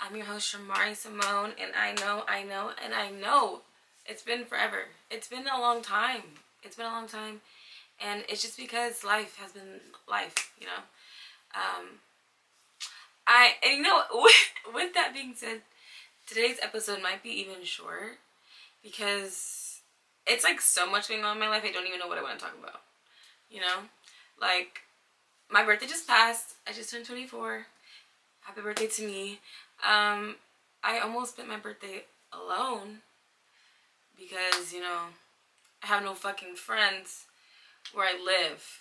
I'm your host, Shamari Simone, and I know it's been forever. It's been a long time. It's been a long time, and it's just because life has been life, you know. With that being said, today's episode might be even short because it's like so much going on in my life. I don't even know what I want to talk about. You know, like my birthday just passed. I just turned 24. Happy birthday to me. I almost spent my birthday alone because, you know, I have no fucking friends where I live.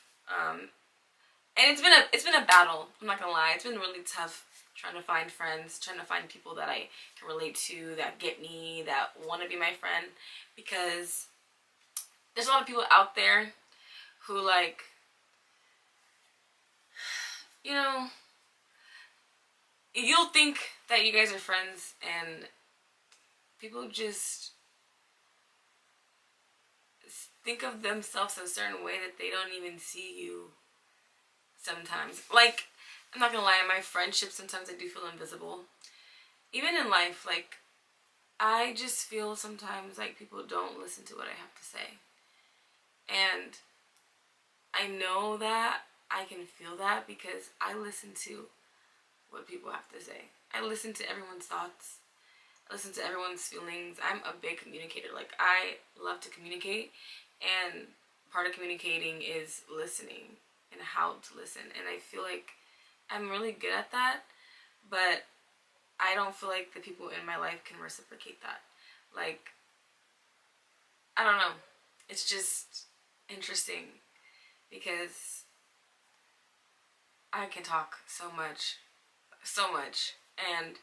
And it's been a battle. I'm not gonna lie. It's been really tough trying to find friends, trying to find people that I can relate to, that get me, that want to be my friend, because there's a lot of people out there who, like, you know, you'll think that you guys are friends and people just think of themselves a certain way that they don't even see you sometimes. Like, I'm not gonna lie, in my friendships sometimes I do feel invisible. Even in life, like, I just feel sometimes like people don't listen to what I have to say. And I know that I can feel that because I listen to what people have to say. I listen to everyone's thoughts. I listen to everyone's feelings. I'm a big communicator. Like, I love to communicate, and part of communicating is listening and how to listen. And I feel like I'm really good at that, but I don't feel like the people in my life can reciprocate that. Like, I don't know. It's just interesting because I can talk so much, and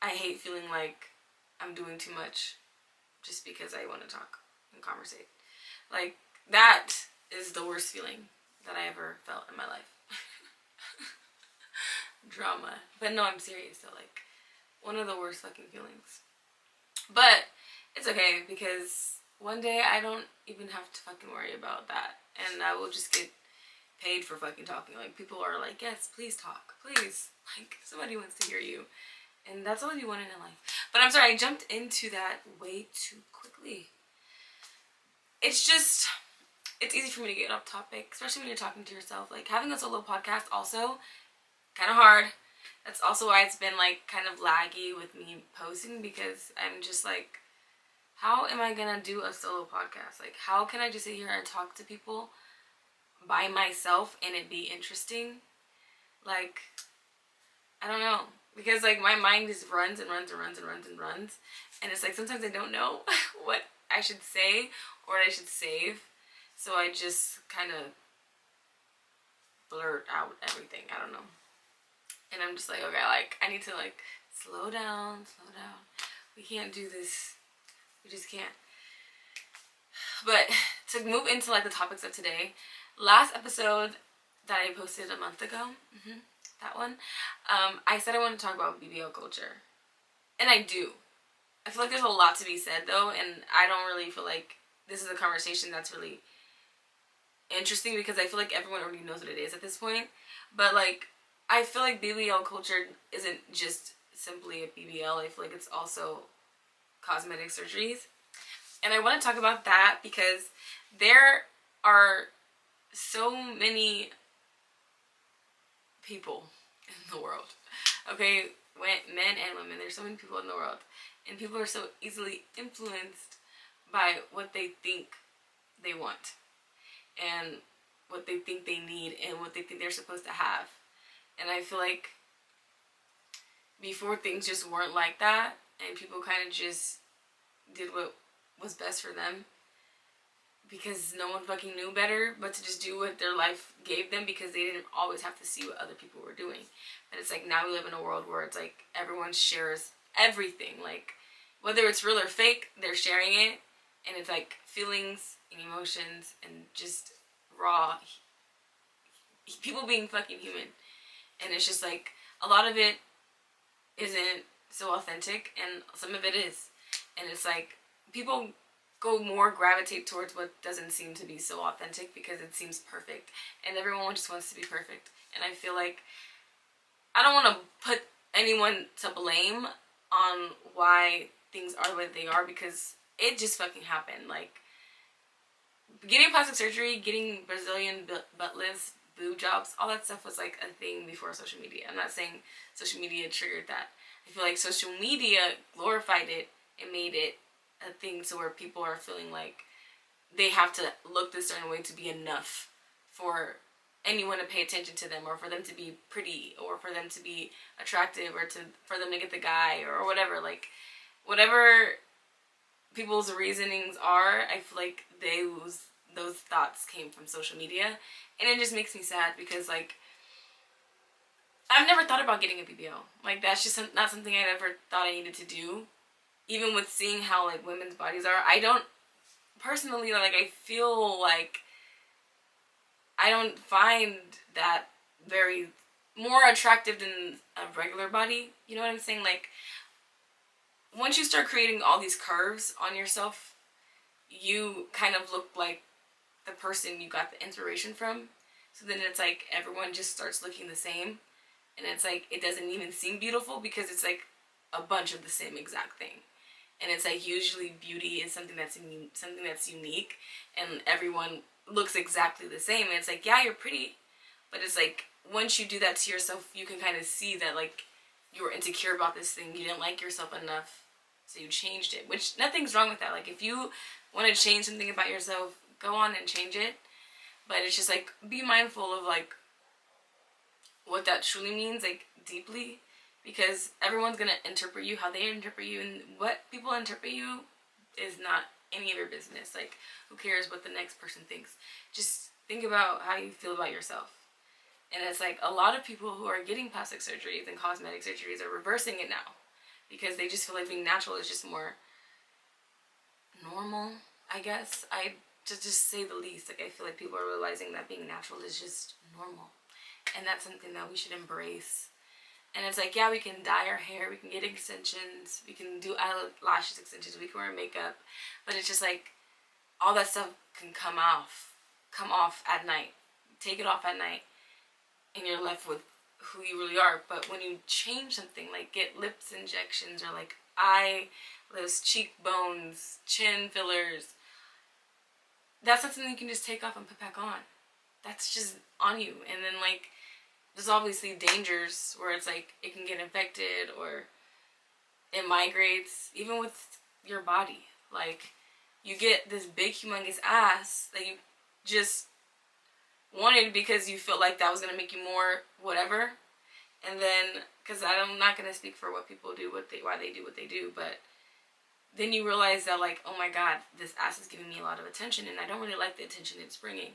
I hate feeling like I'm doing too much just because I want to talk and conversate. Like, that is the worst feeling that I ever felt in my life. Drama. But no, I'm serious though. Like, one of the worst fucking feelings. But it's okay because one day I don't even have to fucking worry about that. And I will just get paid for fucking talking. Like, people are like, yes, please talk. Please. Like, somebody wants to hear you. And that's all you want in life. But I'm sorry, I jumped into that way too quickly. It's just, it's easy for me to get off topic, especially when you're talking to yourself. Like, having a solo podcast also kind of hard. That's also why it's been like kind of laggy with me posting, because I'm just like, how am I gonna do a solo podcast? Like, how can I just sit here and talk to people by myself and it be interesting? Like, I don't know. Because, like, my mind just runs and runs and runs and runs and runs. And it's like, sometimes I don't know what I should say or what I should save. So I just kind of blurt out everything. I don't know. And I'm just like, okay, like, I need to, like, slow down. We can't do this. We just can't. But to move into, like, the topics of today, last episode that I posted a month ago, that one, I said I wanted to talk about BBL culture. And I do. I feel like there's a lot to be said, though, and I don't really feel like this is a conversation that's really interesting because I feel like everyone already knows what it is at this point. But, like, I feel like BBL culture isn't just simply a BBL. I feel like it's also cosmetic surgeries. And I want to talk about that because there are so many people in the world. Okay, men and women, there's so many people in the world. And people are so easily influenced by what they think they want. And what they think they need and what they think they're supposed to have. And I feel like before, things just weren't like that, and people kind of just did what was best for them because no one fucking knew better but to just do what their life gave them because they didn't always have to see what other people were doing. But it's like, now we live in a world where it's like everyone shares everything. Like, whether it's real or fake, they're sharing it, and it's like feelings and emotions and just raw people being fucking human. And it's just like, a lot of it isn't so authentic, and some of it is. And it's like, people gravitate towards what doesn't seem to be so authentic because it seems perfect. And everyone just wants to be perfect. And I feel like I don't want to put anyone to blame on why things are the way they are, because it just fucking happened. Like, getting plastic surgery, getting Brazilian butt lifts, boob jobs, all that stuff was like a thing before social media. I'm not saying social media triggered that. I feel like social media glorified it and made it a thing to where people are feeling like they have to look this certain way to be enough for anyone to pay attention to them, or for them to be pretty, or for them to be attractive, or for them to get the guy, or whatever. Like, whatever people's reasonings are, I feel like those thoughts came from social media, and it just makes me sad because, like, I've never thought about getting a BBL. Like, that's just not something I ever thought I needed to do. Even with seeing how, like, women's bodies are, I don't personally, like, I feel like I don't find that very more attractive than a regular body. You know what I'm saying? Like, once you start creating all these curves on yourself, you kind of look like the person you got the inspiration from. So then it's like everyone just starts looking the same, and it's like it doesn't even seem beautiful because it's like a bunch of the same exact thing. And it's like usually beauty is something that's unique, and everyone looks exactly the same. And it's like, yeah, you're pretty, but it's like once you do that to yourself, you can kind of see that, like, you were insecure about this thing, you didn't like yourself enough, so you changed it. Which, nothing's wrong with that. Like, if you want to change something about yourself, go on and change it. But it's just like, be mindful of, like, what that truly means, like, deeply. Because everyone's going to interpret you how they interpret you, and what people interpret you is not any of your business. Like, who cares what the next person thinks? Just think about how you feel about yourself. And it's like, a lot of people who are getting plastic surgeries and cosmetic surgeries are reversing it now, because they just feel like being natural is just more normal, I guess. To just say the least. Like, I feel like people are realizing that being natural is just normal, and that's something that we should embrace. And it's like, yeah, we can dye our hair, we can get extensions, we can do eyelashes extensions, we can wear makeup, but it's just like, all that stuff can come off at night. Take it off at night, and you're left with who you really are. But when you change something, like get lips injections, or like eyelids, cheekbones, chin fillers, that's not something you can just take off and put back on. That's just on you. And then, like, there's obviously dangers where it's like it can get infected, or it migrates, even with your body. Like, you get this big humongous ass that you just wanted because you felt like that was going to make you more whatever. And then, because I'm not going to speak for what people do, why they do what they do, but then you realize that, like, oh my god, this ass is giving me a lot of attention, and I don't really like the attention it's bringing.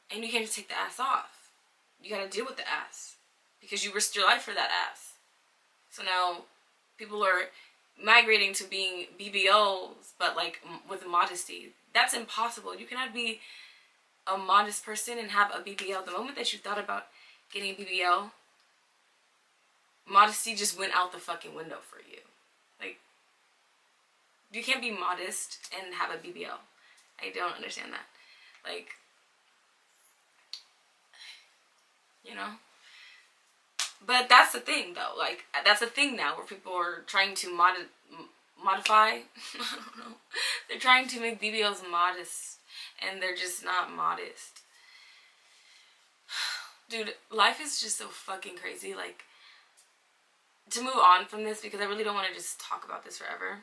And you can't just take the ass off. You gotta deal with the ass, because you risked your life for that ass. So now people are migrating to being BBLs, but like with modesty. That's impossible. You cannot be a modest person and have a BBL. The moment that you thought about getting a BBL, modesty just went out the fucking window for you. Like, you can't be modest and have a BBL. I don't understand that. Like, you know? But that's the thing, though. Like, that's a thing now where people are trying to modify. I don't know. They're trying to make BBLs modest, and they're just not modest. Dude, life is just so fucking crazy. Like, to move on from this, because I really don't want to just talk about this forever.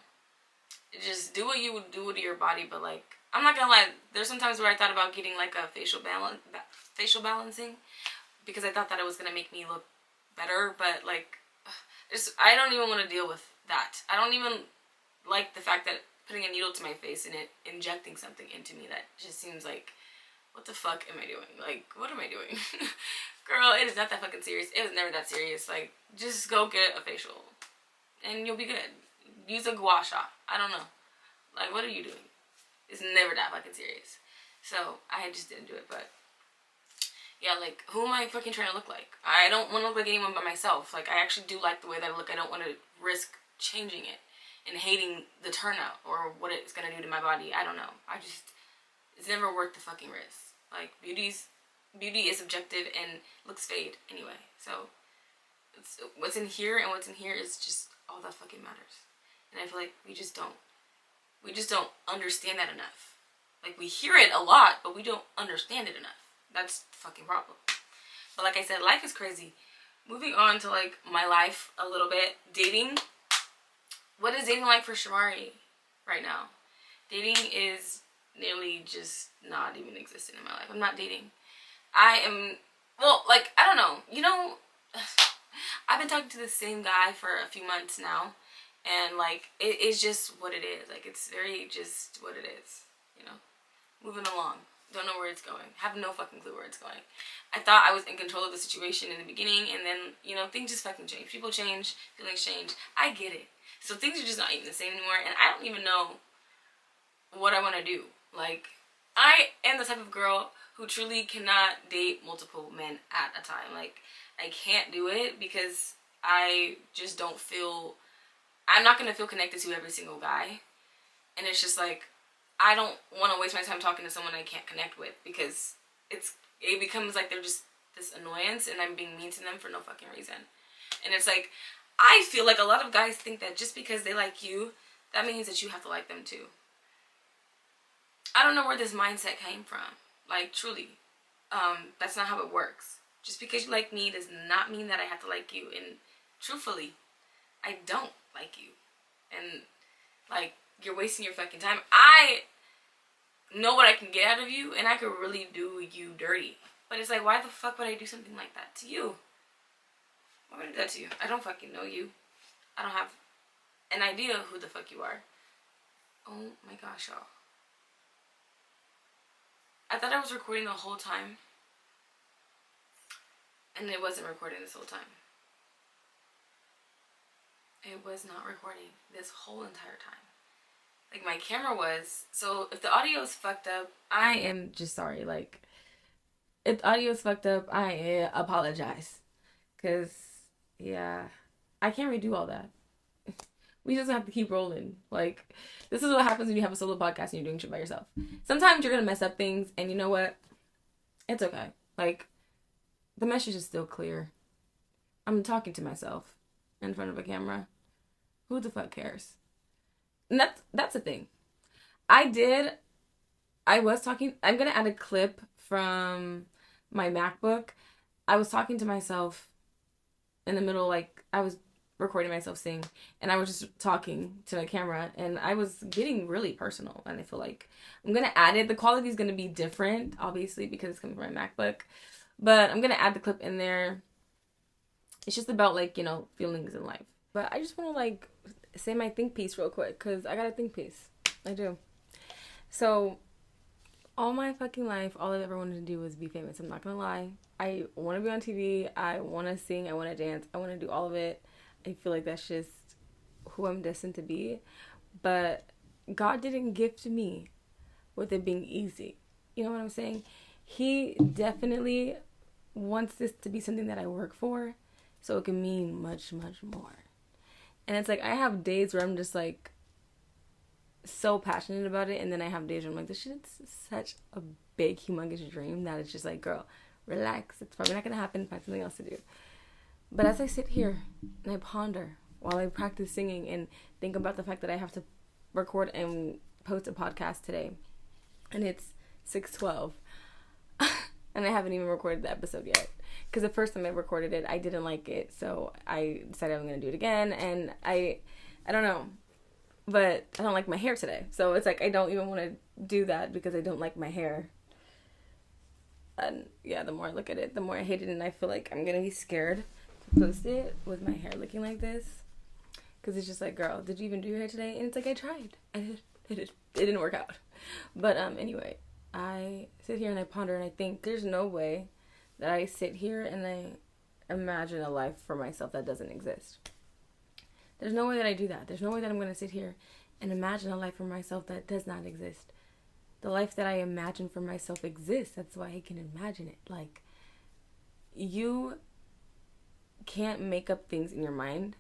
Just do what you would do to your body, but, like, I'm not gonna lie. There's some times where I thought about getting, like, a facial balancing, because I thought that it was gonna make me look better, but, like, I don't even want to deal with that. I don't even like the fact that putting a needle to my face and it injecting something into me, that just seems like, what the fuck am I doing? Like, what am I doing? Girl, it is not that fucking serious. It was never that serious. Like, just go get a facial and you'll be good. Use a gua sha. I don't know. Like, what are you doing? It's never that fucking serious. So, I just didn't do it, but yeah, like, who am I fucking trying to look like? I don't want to look like anyone but myself. Like, I actually do like the way that I look. I don't want to risk changing it and hating the turnout or what it's going to do to my body. I don't know. It's never worth the fucking risk. Like, beauty is subjective and looks fade anyway. So, what's in here and what's in here is just all that fucking matters. And I feel like we just don't understand that enough. Like, we hear it a lot, but we don't understand it enough. That's the fucking problem. But like I said, life is crazy. Moving on to, like, my life a little bit. Dating. What is dating like for Shamari right now? Dating is nearly just not even existing in my life. I'm not dating. I am, well, like, I don't know. You know, I've been talking to the same guy for a few months now. And, like, it is just what it is. Like, it's very just what it is, you know? Moving along. Don't know where it's going. Have no fucking clue where it's going. I thought I was in control of the situation in the beginning, and then, you know, things just fucking change. People change. Feelings change. I get it. So things are just not even the same anymore, and I don't even know what I want to do. Like, I am the type of girl who truly cannot date multiple men at a time. Like, I can't do it because I just don't feel... I'm not going to feel connected to every single guy. And it's just like, I don't want to waste my time talking to someone I can't connect with, because it becomes like they're just this annoyance and I'm being mean to them for no fucking reason. And it's like, I feel like a lot of guys think that just because they like you, that means that you have to like them too. I don't know where this mindset came from. Like, truly. That's not how it works. Just because you like me does not mean that I have to like you. And truthfully, I don't like you. And, like, you're wasting your fucking time. I know what I can get out of you, and I could really do you dirty. But it's like, why the fuck would I do something like that to you? Why would I do that to you? I don't fucking know you. I don't have an idea who the fuck you are. Oh my gosh, y'all. I thought I was recording the whole time. And it wasn't recording this whole time. It was not recording this whole entire time. Like, my camera was. So if the audio is fucked up, I am just sorry. Like, if the audio is fucked up, I apologize. Because, yeah, I can't redo all that. We just have to keep rolling. Like, this is what happens when you have a solo podcast and you're doing shit by yourself. Sometimes you're going to mess up things, and you know what? It's okay. Like, the message is still clear. I'm talking to myself in front of a camera. Who the fuck cares? And that's the thing. I'm gonna add a clip from my MacBook. I was talking to myself in the middle, like, I was recording myself sing, and I was just talking to the camera, and I was getting really personal, and I feel like I'm gonna add it. The quality is gonna be different, obviously, because it's coming from my MacBook, but I'm gonna add the clip in there. It's just about, like, you know, feelings in life. But I just want to, like, say my think piece real quick, because I got a think piece. I do. So, all my fucking life, all I've ever wanted to do was be famous. I'm not going to lie. I want to be on TV. I want to sing. I want to dance. I want to do all of it. I feel like that's just who I'm destined to be. But God didn't gift me with it being easy. You know what I'm saying? He definitely wants this to be something that I work for, so it can mean much, much more. And it's like, I have days where I'm just, like, so passionate about it, and then I have days where I'm like, this shit's such a big, humongous dream that it's just like, girl, relax. It's probably not going to happen. Find something else to do. But as I sit here and I ponder while I practice singing and think about the fact that I have to record and post a podcast today, and it's 6:12, and I haven't even recorded the episode yet. Because the first time I recorded it, I didn't like it. So I decided I'm going to do it again. And I don't know. But I don't like my hair today. So it's like, I don't even want to do that because I don't like my hair. And yeah, the more I look at it, the more I hate it. And I feel like I'm going to be scared to post it with my hair looking like this. Because it's just like, girl, did you even do your hair today? And it's like, I tried. It didn't work out. But anyway, I sit here and I ponder and I think there's no way that I sit here and I imagine a life for myself that doesn't exist. There's no way that I do that. There's no way that I'm going to sit here and imagine a life for myself that does not exist. The life that I imagine for myself exists. That's why I can imagine it. Like, you can't make up things in your mind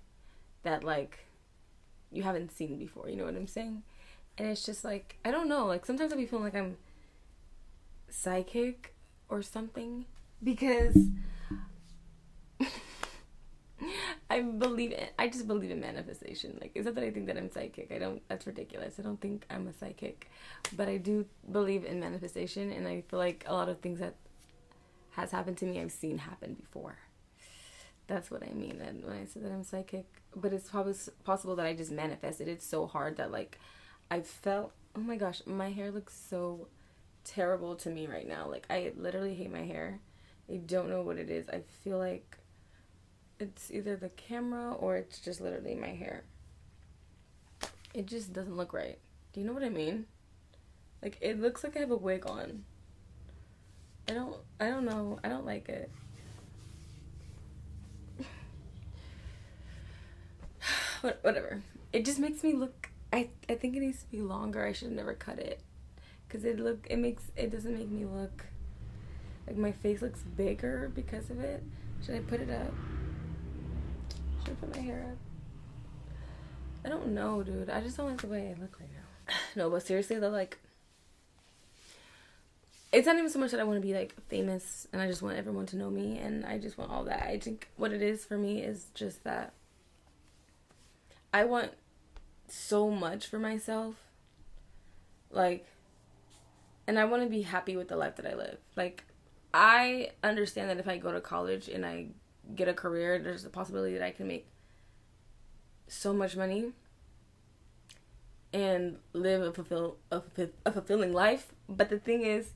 that, like, you haven't seen before. You know what I'm saying? And it's just like, I don't know. Like, sometimes I'll be feeling like I'm psychic or something. Because I just believe in manifestation. Like, it's not that I think that I'm psychic. That's ridiculous. I don't think I'm a psychic. But I do believe in manifestation, and I feel like a lot of things that has happened to me, I've seen happen before. That's what I mean and when I said that I'm psychic. But it's probably possible that I just manifested it so hard that, like, I felt, oh my gosh, my hair looks so terrible to me right now. Like, I literally hate my hair. I don't know what it is. I feel like it's either the camera or it's just literally my hair. It just doesn't look right. Do you know what I mean? Like, it looks like I have a wig on. I don't know. I don't like it. Whatever. It just makes me look, I think it needs to be longer. I should have never cut it. Because it doesn't make me look, like, my face looks bigger because of it. Should I put it up? Should I put my hair up? I don't know, dude. I just don't like the way I look right now. No, but seriously though, like, it's not even so much that I want to be, like, famous and I just want everyone to know me and I just want all that. I think what it is for me is just that I want so much for myself. Like, and I want to be happy with the life that I live. Like, I understand that if I go to college and I get a career, there's a possibility that I can make so much money and live a fulfilling life. But the thing is,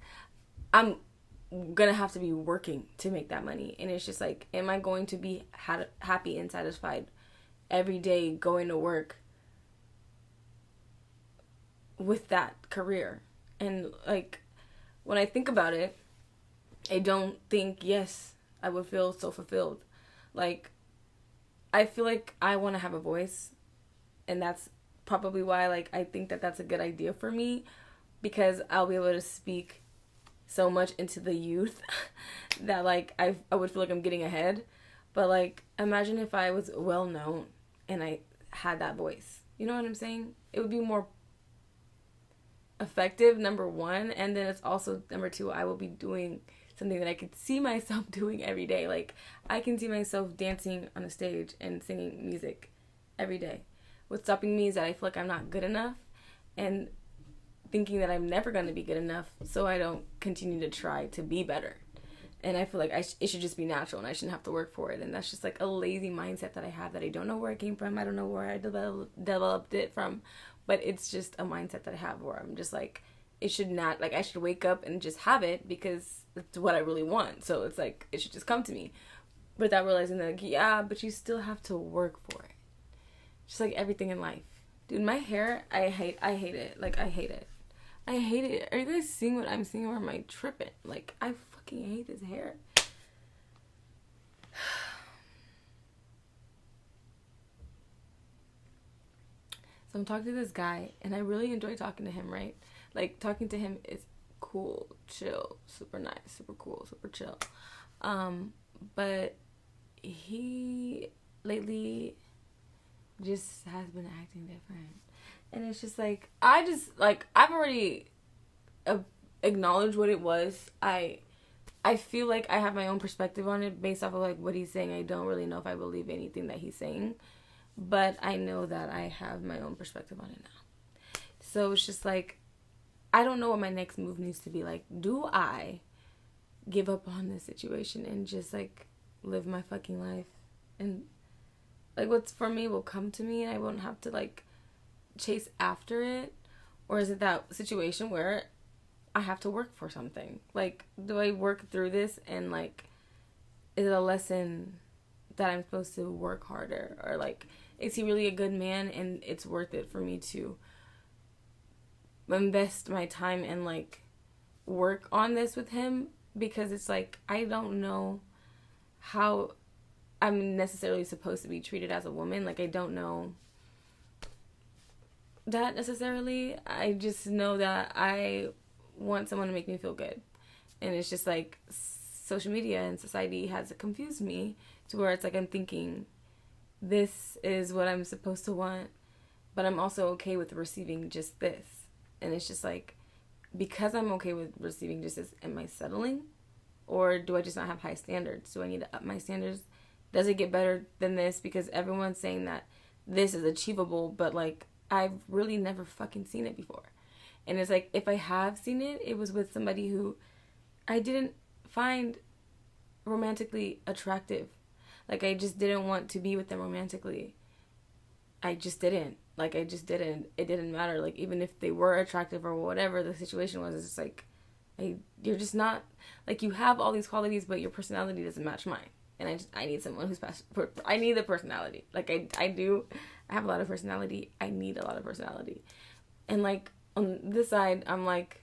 I'm gonna have to be working to make that money. And it's just like, am I going to be happy and satisfied every day going to work with that career? And, like, when I think about it, I don't think, yes, I would feel so fulfilled. Like, I feel like I want to have a voice, and that's probably why, like, I think that that's a good idea for me, because I'll be able to speak so much into the youth that, like, I would feel like I'm getting ahead. But, like, imagine if I was well known and I had that voice. You know what I'm saying? It would be more effective, number one, and then it's also number two, I will be doing something that I could see myself doing every day. Like, I can see myself dancing on a stage and singing music every day. What's stopping me is that I feel like I'm not good enough and thinking that I'm never going to be good enough, so I don't continue to try to be better. And I feel like it should just be natural and I shouldn't have to work for it. And that's just, like, a lazy mindset that I have that I don't know where it came from. I don't know where I developed it from. But it's just a mindset that I have where I'm just like, it should not, like, I should wake up and just have it because it's what I really want. So it's like, it should just come to me. But without realizing that, like, yeah, but you still have to work for it. Just like everything in life. Dude, my hair, I hate it. Like, I hate it. I hate it. Are you guys seeing what I'm seeing, or am I tripping? Like, I fucking hate this hair. So I'm talking to this guy, and I really enjoy talking to him, right? Like, talking to him is cool, chill, super nice, super cool, super chill. But he lately just has been acting different. And it's just like, I've already acknowledged what it was. I feel like I have my own perspective on it based off of, like, what he's saying. I don't really know if I believe anything that he's saying. But I know that I have my own perspective on it now. So it's just like, I don't know what my next move needs to be. Like, do I give up on this situation and just, like, live my fucking life? And, like, what's for me will come to me and I won't have to, like, chase after it? Or is it that situation where I have to work for something? Like, do I work through this and, like, is it a lesson that I'm supposed to work harder? Or, like, is he really a good man and it's worth it for me to invest my time and, like, work on this with him? Because it's like, I don't know how I'm necessarily supposed to be treated as a woman. Like, I don't know that necessarily. I just know that I want someone to make me feel good. And it's just like, social media and society has confused me to where it's like, I'm thinking this is what I'm supposed to want, but I'm also okay with receiving just this. And it's just like, because I'm okay with receiving just this, am I settling? Or do I just not have high standards? Do I need to up my standards does it get better than this? Because everyone's saying that this is achievable, but like I've really never fucking seen it before. And it's like, if I have seen it, it was with somebody who I didn't find romantically attractive. Like, I just didn't want to be with them romantically. I just didn't. Like, I just didn't. It didn't matter. Like, even if they were attractive or whatever the situation was, it's just like, you're just not, like, you have all these qualities, but your personality doesn't match mine. And I need someone who's I need the personality. Like, I have a lot of personality. I need a lot of personality. And, like, on this side, I'm like,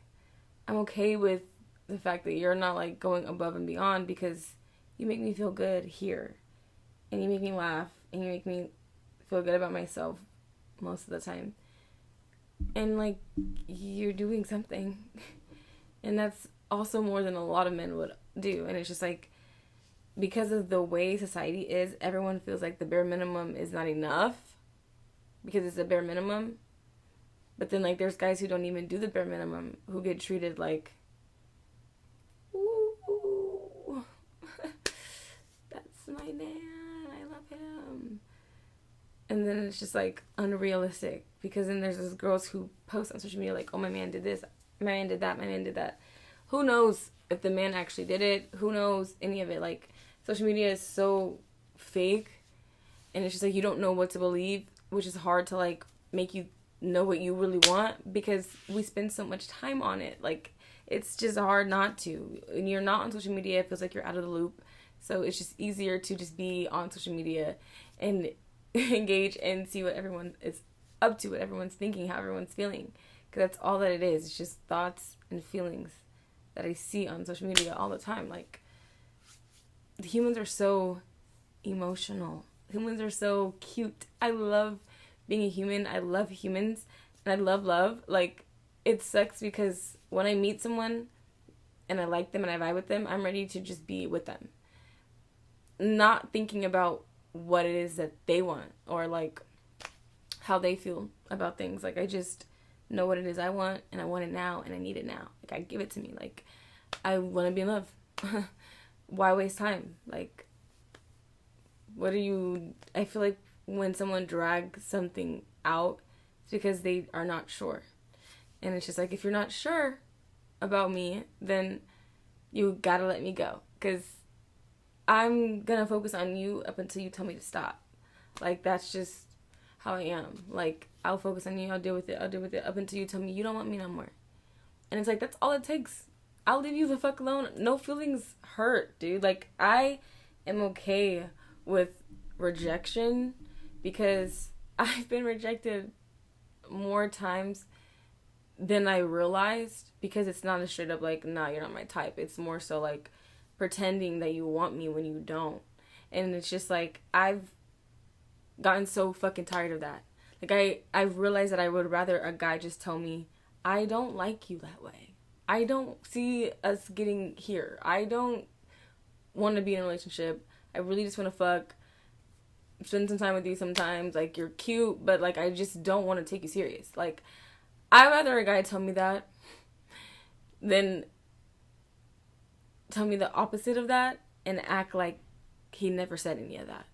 I'm okay with the fact that you're not like going above and beyond, because you make me feel good here, and you make me laugh, and you make me feel good about myself most of the time, and like, you're doing something. And that's also more than a lot of men would do. And it's just like, because of the way society is, everyone feels like the bare minimum is not enough because it's the bare minimum. But then, like, there's guys who don't even do the bare minimum who get treated like, ooh, that's my man, I love him. And then it's just, like, unrealistic. Because then there's those girls who post on social media like, oh, my man did this, my man did that, my man did that. Who knows if the man actually did it? Who knows any of it? Like, social media is so fake. And it's just, like, you don't know what to believe, which is hard to, like, make you know what you really want, because we spend so much time on it. Like, it's just hard not to. When you're not on social media, it feels like you're out of the loop. So it's just easier to just be on social media and engage and see what everyone is up to, what everyone's thinking, how everyone's feeling. Because that's all that it is. It's just thoughts and feelings that I see on social media all the time. Like, the humans are so emotional. Humans are so cute. I love being a human. I love humans, and I love love. Like, it sucks because when I meet someone and I like them and I vibe with them, I'm ready to just be with them, not thinking about what it is that they want or like how they feel about things. Like, I just know what it is I want, and I want it now, and I need it now. Like, I give it to me. Like, I want to be in love. Why waste time? Like, I feel like when someone drags something out, it's because they are not sure. And it's just like, if you're not sure about me, then you gotta let me go. Because I'm gonna focus on you up until you tell me to stop. Like, that's just how I am. Like, I'll focus on you, I'll deal with it up until you tell me you don't want me no more. And it's like, that's all it takes. I'll leave you the fuck alone. No feelings hurt, dude. Like, I am okay with rejection, because I've been rejected more times than I realized, because it's not a straight up like, nah, you're not my type. It's more so like pretending that you want me when you don't. And it's just like, I've gotten so fucking tired of that. Like, I've realized that I would rather a guy just tell me, I don't like you that way. I don't see us getting here. I don't want to be in a relationship. I really just want to fuck, spend some time with you sometimes. Like, you're cute, but like, I just don't want to take you serious. Like, I'd rather a guy tell me that than tell me the opposite of that and act like he never said any of that.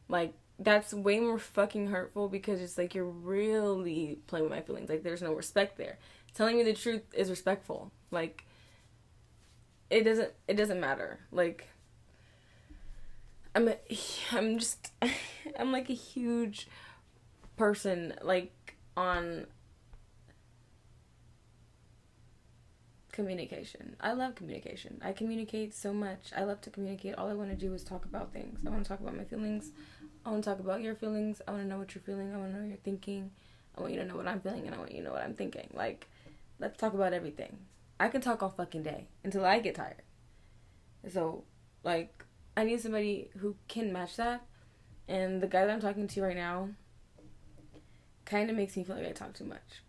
Like, that's way more fucking hurtful, because it's like, you're really playing with my feelings. Like, there's no respect there. Telling me the truth is respectful. Like, it doesn't matter. Like, I'm like a huge person, like, on communication. I love communication. I communicate so much. I love to communicate. All I want to do is talk about things. I want to talk about my feelings. I want to talk about your feelings. I want to know what you're feeling. I want to know what you're thinking. I want you to know what I'm feeling, and I want you to know what I'm thinking. Like, let's talk about everything. I can talk all fucking day until I get tired. So, like, I need somebody who can match that. And the guy that I'm talking to right now kind of makes me feel like I talk too much.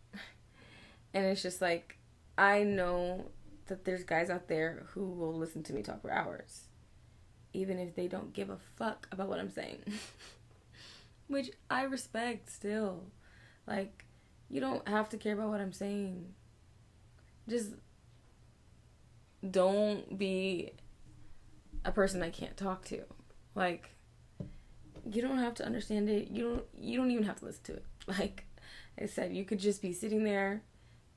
And it's just like, I know that there's guys out there who will listen to me talk for hours, even if they don't give a fuck about what I'm saying. Which I respect still. Like, you don't have to care about what I'm saying. Just don't be a person I can't talk to Like, you don't have to understand it. You don't even have to listen to it. Like I said, you could just be sitting there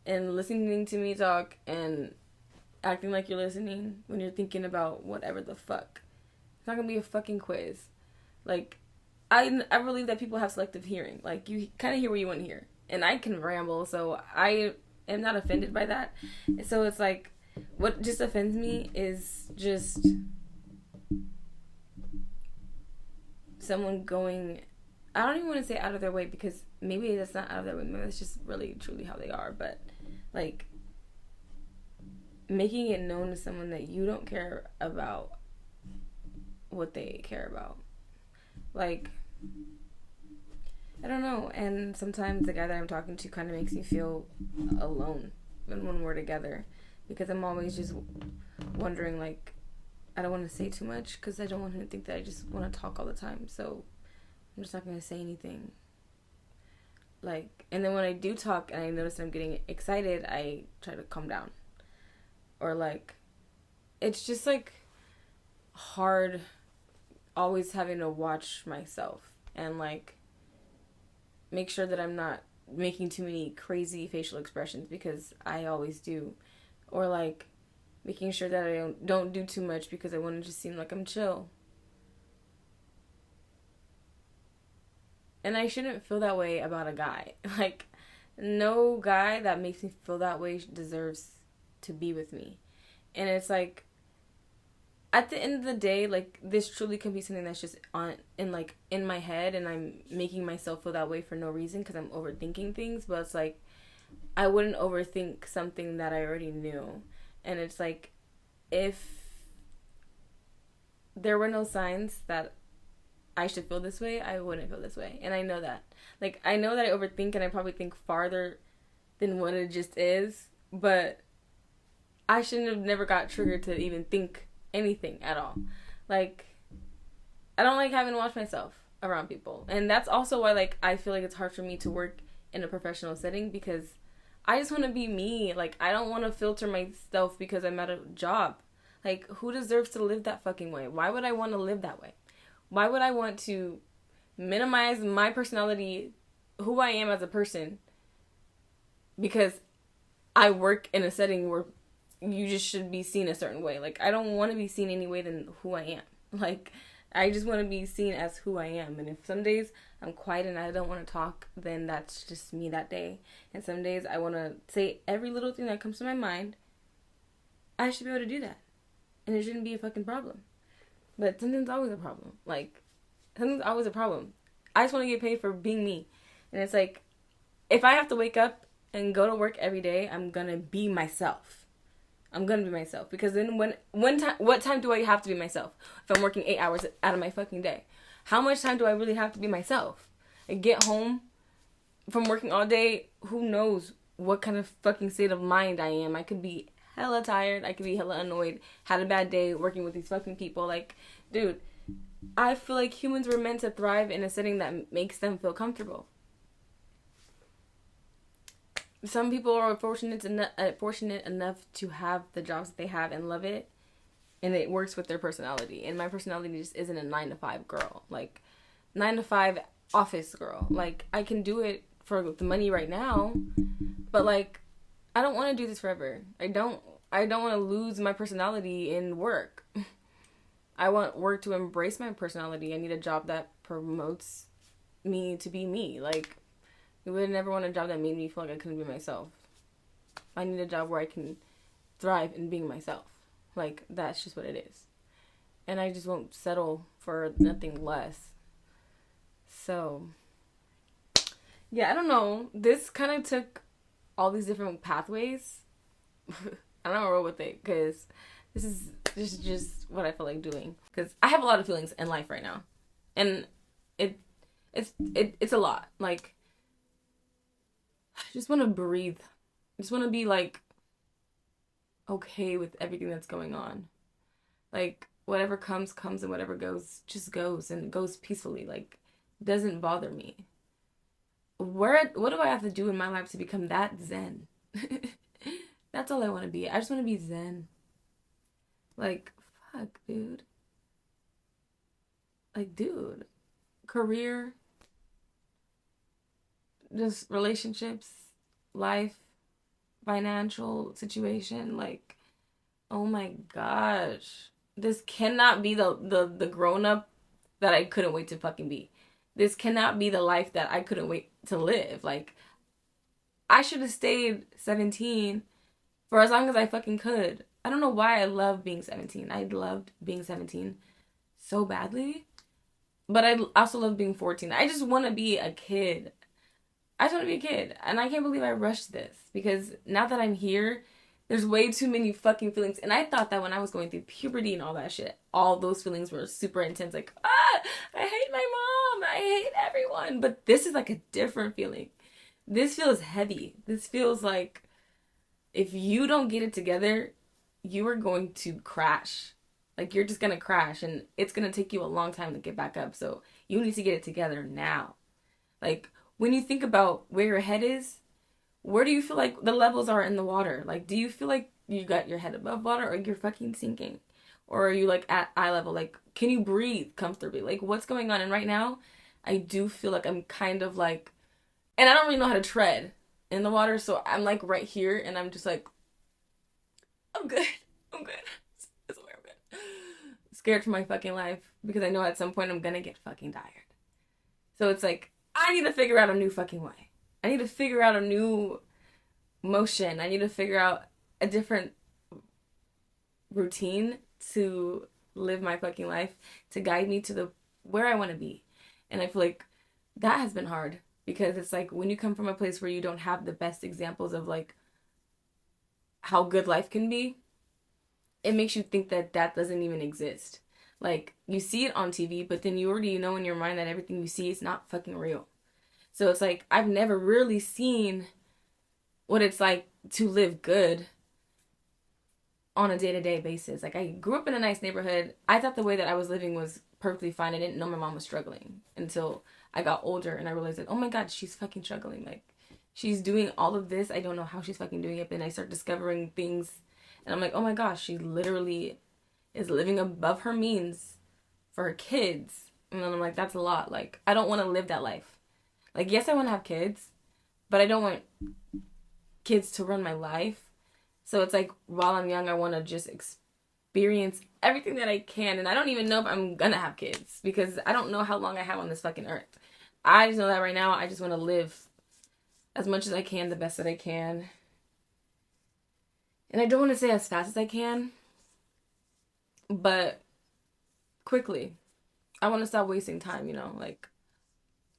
and listening to me talk and acting like you're listening when you're thinking about whatever the fuck. It's not gonna be a fucking quiz. Like, I believe that people have selective hearing. Like, you kind of hear what you want to hear. And I can ramble, so I am not offended by that. So it's like, what just offends me is just someone going, I don't even want to say out of their way, because maybe that's not out of their way. Maybe that's just really, truly how they are. But, like, making it known to someone that you don't care about what they care about. Like, I don't know. And sometimes the guy that I'm talking to kind of makes me feel alone when we're together, because I'm always just wondering, like, I don't want to say too much because I don't want him to think that I just want to talk all the time. So I'm just not going to say anything. Like, and then when I do talk and I notice I'm getting excited, I try to calm down. Or, like, it's just, like, hard always having to watch myself and, like, make sure that I'm not making too many crazy facial expressions, because I always do. Or, like, making sure that I don't do too much because I want to just seem like I'm chill. And I shouldn't feel that way about a guy. Like, no guy that makes me feel that way deserves to be with me. And it's like, at the end of the day, like, this truly can be something that's just in my head, and I'm making myself feel that way for no reason because I'm overthinking things. But it's like, I wouldn't overthink something that I already knew. And it's like, if there were no signs that I should feel this way, I wouldn't feel this way. And I know that. Like, I know that I overthink, and I probably think farther than what it just is. But I shouldn't have never got triggered to even think anything at all. Like, I don't like having to watch myself around people. And that's also why, like, I feel like it's hard for me to work in a professional setting, because I just want to be me. Like, I don't want to filter myself because I'm at a job. Like, who deserves to live that fucking way? Why would I want to live that way? Why would I want to minimize my personality, who I am as a person, because I work in a setting where you just should be seen a certain way? Like, I don't want to be seen any way than who I am. Like, I just want to be seen as who I am. And if some days I'm quiet and I don't want to talk, then that's just me that day. And some days I want to say every little thing that comes to my mind. I should be able to do that. And it shouldn't be a fucking problem. But something's always a problem. Like, something's always a problem. I just want to get paid for being me. And it's like, if I have to wake up and go to work every day, I'm going to be myself. I'm going to be myself. Because then what time do I have to be myself if I'm working 8 hours out of my fucking day? How much time do I really have to be myself? I get home from working all day, who knows what kind of fucking state of mind I am. I could be hella tired. I could be hella annoyed. Had a bad day working with these fucking people. Like, dude, I feel like humans were meant to thrive in a setting that makes them feel comfortable. Some people are fortunate enough to have the jobs that they have and love it, and it works with their personality. And my personality just isn't a 9-to-5 girl. Like, 9-to-5 office girl. Like, I can do it for the money right now, but, like, I don't want to do this forever. I don't want to lose my personality in work. I want work to embrace my personality. I need a job that promotes me to be me. Like, I would never want a job that made me feel like I couldn't be myself. I need a job where I can thrive in being myself. Like, that's just what it is. And I just won't settle for nothing less. So, yeah, I don't know. This kind of took all these different pathways. I don't roll with it, because this is just what I feel like doing. Because I have a lot of feelings in life right now. And it's a lot. Like, I just want to breathe. I just want to be, like, okay with everything that's going on. Like, whatever comes, and whatever goes, just goes, and goes peacefully. Like, doesn't bother me. What do I have to do in my life to become that zen? That's all I want to be. I just want to be zen. Like, fuck, dude. Like, dude, career, just relationships, life, financial situation, like, oh my gosh. This cannot be the grown up that I couldn't wait to fucking be. This cannot be the life that I couldn't wait to live. Like, I should have stayed 17 for as long as I fucking could. I don't know why I love being 17. I loved being 17 so badly. But I also love being 14. I just want to be a kid. I just want to be a kid. And I can't believe I rushed this because now that I'm here, there's way too many fucking feelings. And I thought that when I was going through puberty and all that shit, all those feelings were super intense. Like, I hate my mom. I hate everyone. But this is like a different feeling. This feels heavy. This feels like if you don't get it together, you are going to crash. Like, you're just going to crash and it's going to take you a long time to get back up. So you need to get it together now. Like, when you think about where your head is, where do you feel like the levels are in the water? Like, do you feel like you got your head above water or you're fucking sinking? Or are you like at eye level? Like, can you breathe comfortably? Like, what's going on? And right now, I do feel like I'm kind of like, and I don't really know how to tread in the water. So I'm like right here and I'm just like, I'm good. I'm good. That's where I'm good. Scared for my fucking life because I know at some point I'm gonna get fucking tired. So it's like, I need to figure out a new fucking way. I need to figure out a new motion. I need to figure out a different routine to live my fucking life to guide me to the where I want to be. And I feel like that has been hard because it's like when you come from a place where you don't have the best examples of like how good life can be, it makes you think that that doesn't even exist. Like you see it on TV, but then you already know in your mind that everything you see is not fucking real. So it's like I've never really seen what it's like to live good on a day-to-day basis. Like I grew up in a nice neighborhood. I thought the way that I was living was perfectly fine. I didn't know my mom was struggling until I got older and I realized like, oh my god, she's fucking struggling. Like she's doing all of this. I don't know how she's fucking doing it. But then I start discovering things and I'm like, oh my gosh, she literally is living above her means for her kids. And then I'm like, that's a lot. Like I don't want to live that life. Like yes, I want to have kids, but I don't want kids to run my life. So it's like while I'm young, I want to just experience everything that I can. And I don't even know if I'm going to have kids because I don't know how long I have on this fucking earth. I just know that right now I just want to live as much as I can, the best that I can. And I don't want to say as fast as I can, but quickly. I want to stop wasting time, you know? Like,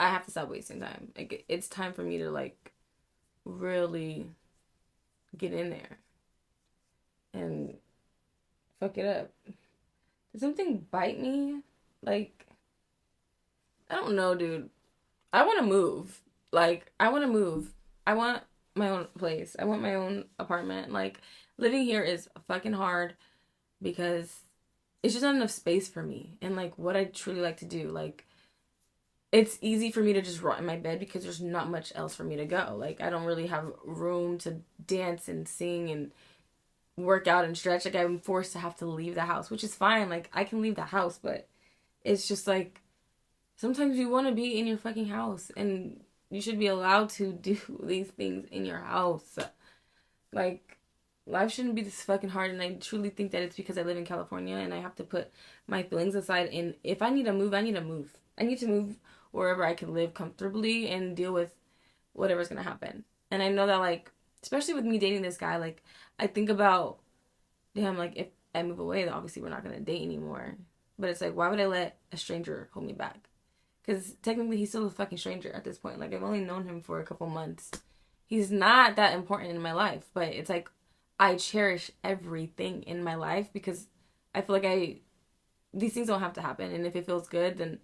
I have to stop wasting time. Like, it's time for me to, like, really get in there and fuck it up. Did something bite me? Like, I don't know, dude. I want to move. Like, I want to move. I want my own place. I want my own apartment. Like, living here is fucking hard because it's just not enough space for me and, like, what I truly like to do. Like, it's easy for me to just rot in my bed because there's not much else for me to go. Like, I don't really have room to dance and sing and work out and stretch. Like, I'm forced to have to leave the house, which is fine. Like, I can leave the house, but it's just like sometimes you want to be in your fucking house and you should be allowed to do these things in your house. Like, life shouldn't be this fucking hard, and I truly think that it's because I live in California and I have to put my feelings aside. And if I need to move, I need to move. I need to move wherever I can live comfortably and deal with whatever's gonna happen. And I know that, like, especially with me dating this guy, like, I think about, damn, like, if I move away, then obviously we're not gonna date anymore. But it's like, why would I let a stranger hold me back? Because technically he's still a fucking stranger at this point. Like, I've only known him for a couple months. He's not that important in my life, but it's like, I cherish everything in my life because I feel like these things don't have to happen. And if it feels good, then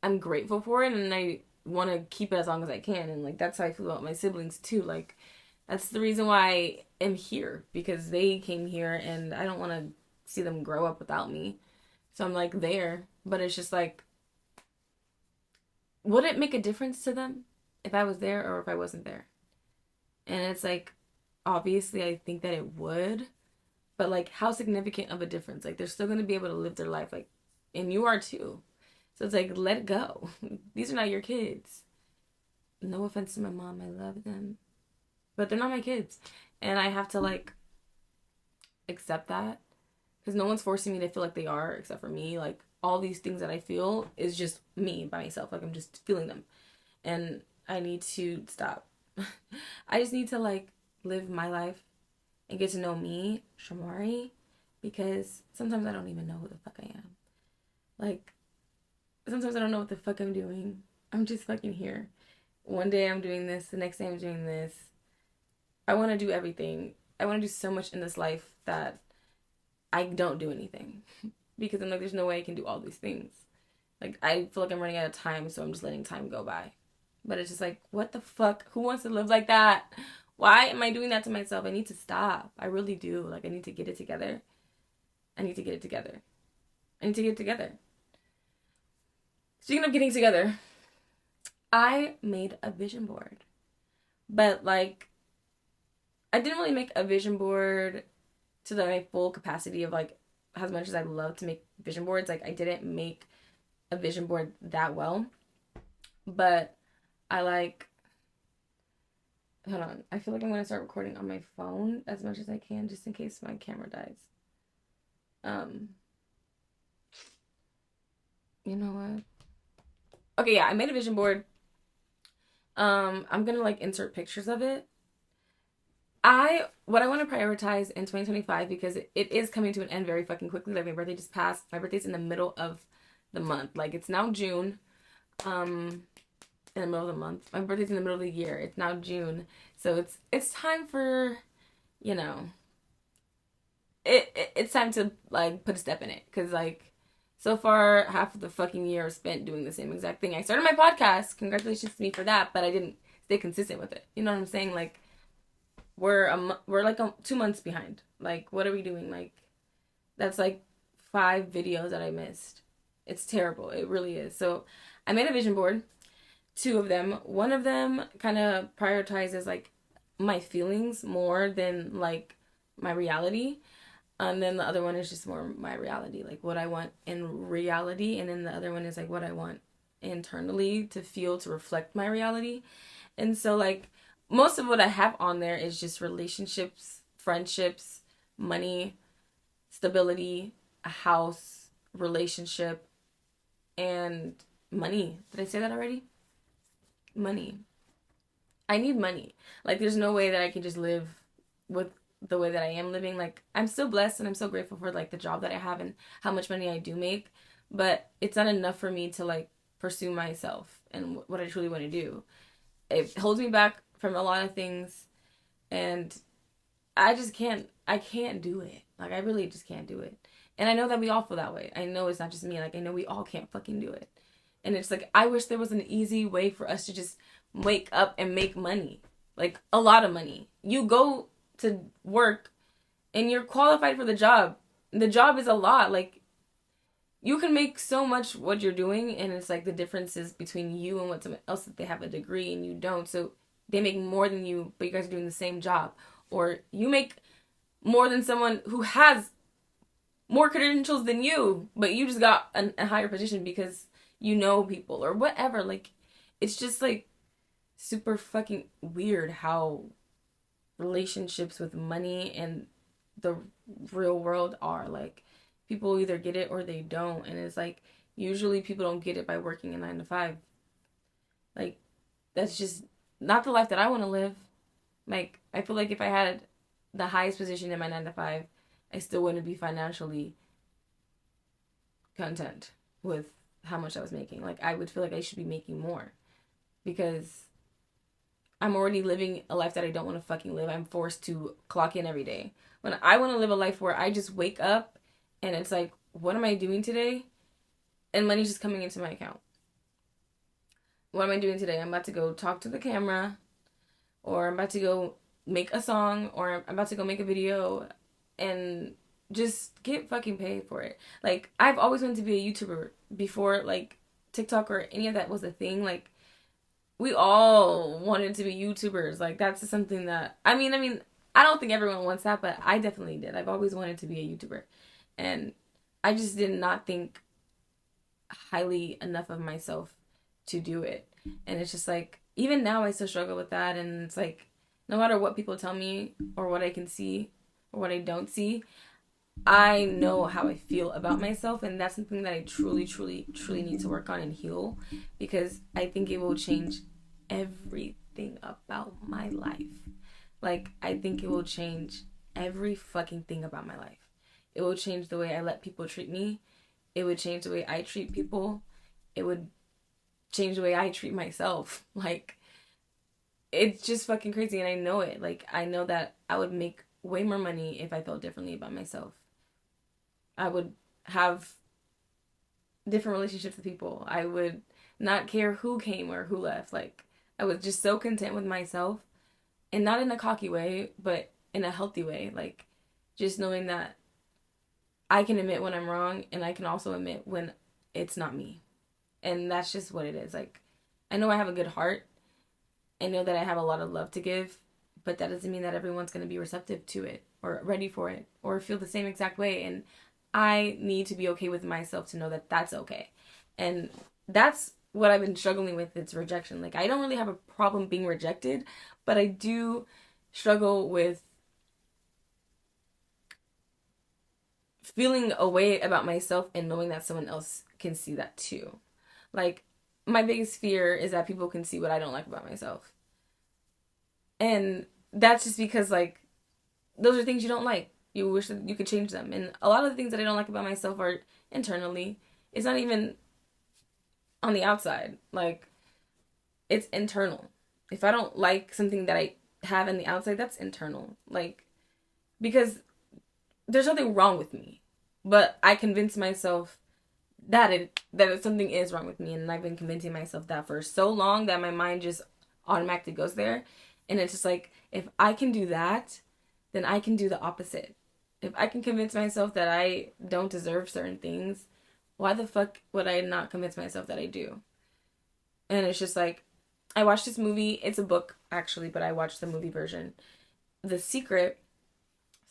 I'm grateful for it and I want to keep it as long as I can. And like, that's how I feel about my siblings too. Like, that's the reason why I am here because they came here and I don't want to see them grow up without me. So I'm like there, but it's just like, would it make a difference to them if I was there or if I wasn't there? And it's like, obviously I think that it would, but like how significant of a difference? Like they're still going to be able to live their life, like, and you are too. So it's like, let it go. These are not your kids. No offense to my mom, I love them, but they're not my kids, and I have to like accept that, because no one's forcing me to feel like they are, except for me. Like, all these things that I feel is just me by myself. Like, I'm just feeling them, and I need to stop. I just need to like live my life and get to know me, Shamari, because sometimes I don't even know who the fuck I am. Like, sometimes I don't know what the fuck I'm doing. I'm just fucking here. One day I'm doing this, the next day I'm doing this. I want to do everything. I want to do so much in this life that I don't do anything. Because I'm like, there's no way I can do all these things. Like, I feel like I'm running out of time, so I'm just letting time go by. But it's just like, what the fuck? Who wants to live like that? Why am I doing that to myself? I need to stop. I really do. Like, I need to get it together. I need to get it together. I need to get it together. Speaking of getting together, I made a vision board. But, like, I didn't really make a vision board to my full capacity of, like, as much as I love to make vision boards. Like, I didn't make a vision board that well. But I, like... Hold on. I feel like I'm going to start recording on my phone as much as I can, just in case my camera dies. You know what? Okay, yeah, I made a vision board. I'm gonna like insert pictures of it. What I want to prioritize in 2025, because it is coming to an end very fucking quickly. Like, my birthday just passed. My birthday's in the middle of the month. Like, it's now June. In the middle of the month. My birthday's in the middle of the year. It's now June. So it's time for, you know, it's time to like put a step in it. Cause like, so far half of the fucking year spent doing the same exact thing. I started my podcast. Congratulations to me for that, but I didn't stay consistent with it. You know what I'm saying? Like, we're like 2 months behind. Like, what are we doing? Like, that's like 5 videos that I missed. It's terrible. It really is. So I made a vision board, 2 of them. One of them kind of prioritizes like my feelings more than like my reality. And then the other one is just more my reality, like what I want in reality. And then the other one is like what I want internally to feel to reflect my reality. And so like most of what I have on there is just relationships, friendships, money, stability, a house, relationship, and money. Did I say that already? Money. I need money. Like, there's no way that I can just live with the way that I am living. Like, I'm still blessed and I'm so grateful for like the job that I have and how much money I do make, but it's not enough for me to like pursue myself and what I truly want to do. It holds me back from a lot of things, and I can't do it. Like, I really just can't do it. And I know that we all feel that way. I know it's not just me. Like, I know we all can't fucking do it. And it's like, I wish there was an easy way for us to just wake up and make money. Like, a lot of money. You go to work and you're qualified for the job. The job is a lot. Like, you can make so much what you're doing, and it's like the differences between you and what someone else, that they have a degree and you don't. So they make more than you, but you guys are doing the same job. Or you make more than someone who has more credentials than you, but you just got a higher position because you know people or whatever. Like, it's just like super fucking weird how relationships with money and the real world are. Like, people either get it or they don't, and it's like usually people don't get it by working a 9 to 5. Like, that's just not the life that I want to live. Like, I feel like if I had the highest position in my 9 to 5, I still wouldn't be financially content with how much I was making. Like, I would feel like I should be making more because I'm already living a life that I don't want to fucking live. I'm forced to clock in every day. When I want to live a life where I just wake up and it's like, what am I doing today? And money's just coming into my account. What am I doing today? I'm about to go talk to the camera, or I'm about to go make a song, or I'm about to go make a video and just get fucking paid for it. Like, I've always wanted to be a YouTuber before, like, TikTok or any of that was a thing. Like, we all wanted to be YouTubers. Like, that's something that, I mean, I don't think everyone wants that, but I definitely did. I've always wanted to be a YouTuber. And I just did not think highly enough of myself to do it. And it's just like, even now I still struggle with that. And it's like, no matter what people tell me or what I can see or what I don't see, I know how I feel about myself. And that's something that I truly, truly, truly need to work on and heal, because I think it will change everything about my life. Like, I think it will change every fucking thing about my life. It will change the way I let people treat me. It would change the way I treat people. It would change the way I treat myself. Like, it's just fucking crazy, and I know it. Like, I know that I would make way more money if I felt differently about myself. I would have different relationships with people. I would not care who came or who left. Like, I was just so content with myself, and not in a cocky way, but in a healthy way. Like, just knowing that I can admit when I'm wrong, and I can also admit when it's not me. And that's just what it is. Like, I know I have a good heart. I know that I have a lot of love to give, but that doesn't mean that everyone's going to be receptive to it or ready for it or feel the same exact way. And I need to be okay with myself to know that that's okay. And that's what I've been struggling with. It's rejection. Like, I don't really have a problem being rejected, but I do struggle with feeling a way about myself and knowing that someone else can see that too. Like, my biggest fear is that people can see what I don't like about myself. And that's just because, like, those are things you don't like. You wish that you could change them. And a lot of the things that I don't like about myself are internally. It's not even on the outside. Like, it's internal. If I don't like something that I have in the outside, that's internal. Like, because there's nothing wrong with me. But I convince myself that something is wrong with me, and I've been convincing myself that for so long that my mind just automatically goes there. And it's just like, if I can do that, then I can do the opposite. If I can convince myself that I don't deserve certain things, why the fuck would I not convince myself that I do? And it's just like, I watched this movie. It's a book, actually, but I watched the movie version. The Secret,